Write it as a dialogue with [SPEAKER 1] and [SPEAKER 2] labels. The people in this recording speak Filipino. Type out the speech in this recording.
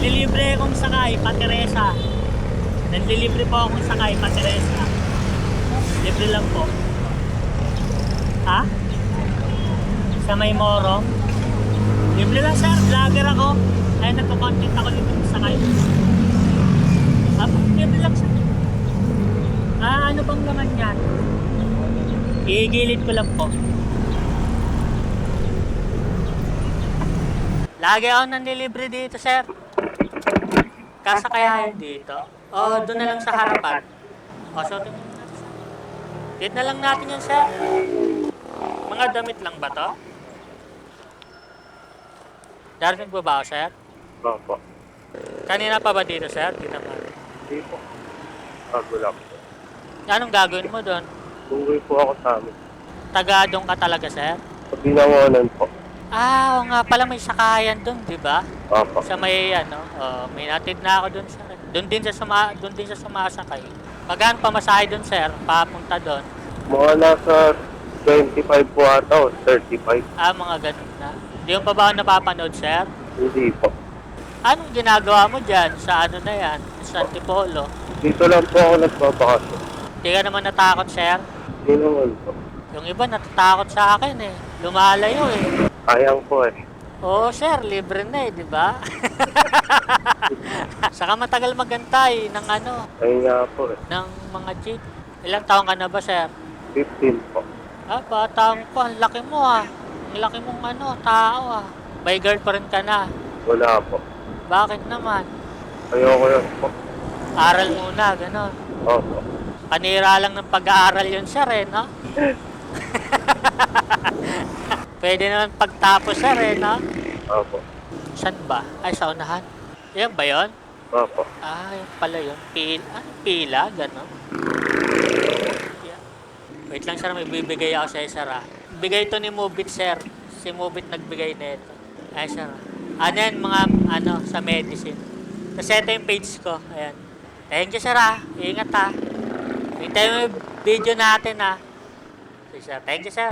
[SPEAKER 1] Nanlilibre akong sakay, pa Teresa. Nanlilibre po akong sakay, pa Teresa. Libre lang po. Ha? Sa may Morong? Libre lang sir, vlogger ako. Ay, nagko-content ako libre sakay. Libre lang sir. Ano bang naman yan? Igilid ko lang po. Lagi ako nanlilibre dito, sir. Kasakayahan dito. O, doon na lang sa harapan. O, so, dito na lang natin yan, sir. Mga damit lang ba to? Darating po ba ako, sir?
[SPEAKER 2] Opo.
[SPEAKER 1] Kanina pa ba dito, sir? Di naman.
[SPEAKER 2] Hindi po. Bago lang po.
[SPEAKER 1] Anong gagawin mo doon?
[SPEAKER 2] Tunggoy po ako sa amin.
[SPEAKER 1] Tagadong ka talaga, sir?
[SPEAKER 2] Sa Binangonan po.
[SPEAKER 1] Oo nga pala, may sakayan doon, di ba?
[SPEAKER 2] Opo.
[SPEAKER 1] Sa may may natid na ako doon, sir. Doon din sa sumasakay. Magkano pamasahe doon, sir? Papunta doon.
[SPEAKER 2] Mga nasa 25 po ata o 35.
[SPEAKER 1] Mga ganun na. Di mo pa ba ako napapanood, sir?
[SPEAKER 2] Hindi po.
[SPEAKER 1] Anong ginagawa mo dyan sa ano na yan? Sa Antipolo?
[SPEAKER 2] Dito lang po ako nagbabakasyon.
[SPEAKER 1] Di ka naman natakot, sir?
[SPEAKER 2] Hindi naman po.
[SPEAKER 1] Yung iba natatakot sa akin eh. Lumalayo eh.
[SPEAKER 2] Sayang po eh.
[SPEAKER 1] Oo, sir. Libre na eh, di ba? Saka matagal magantay ng
[SPEAKER 2] Ayun nga po eh.
[SPEAKER 1] ng mga jeep. Ilang taon ka na ba, sir?
[SPEAKER 2] 15 po.
[SPEAKER 1] Bata mo pa. Ang laki mo ah. Ang laki mong tao ah. May girlfriend ka na.
[SPEAKER 2] Wala po.
[SPEAKER 1] Bakit naman?
[SPEAKER 2] Ayoko yun po.
[SPEAKER 1] Aral muna, gano'n.
[SPEAKER 2] Opo.
[SPEAKER 1] Panira lang ng pag-aaral yun, sir eh, no? Pwede naman pagtapos, sir eh, no?
[SPEAKER 2] Opo.
[SPEAKER 1] Saan ba? Ay, sa unahan. Yan ba yun?
[SPEAKER 2] Opo.
[SPEAKER 1] Yan pala yun. Pila, gano'n. Yeah. Wait lang, sir. May bibigay ako sa sir, ah. Bigay ito ni Mubit, sir. Si Mubit nagbigay nito. Ay, sir. Ano yan, mga, sa medicine. Kasi ito yung page ko. Ayan. Thank you, sir, ah. Ingat, ah. Hintay mo yung video natin, ah. Sige, sir. Thank you, sir.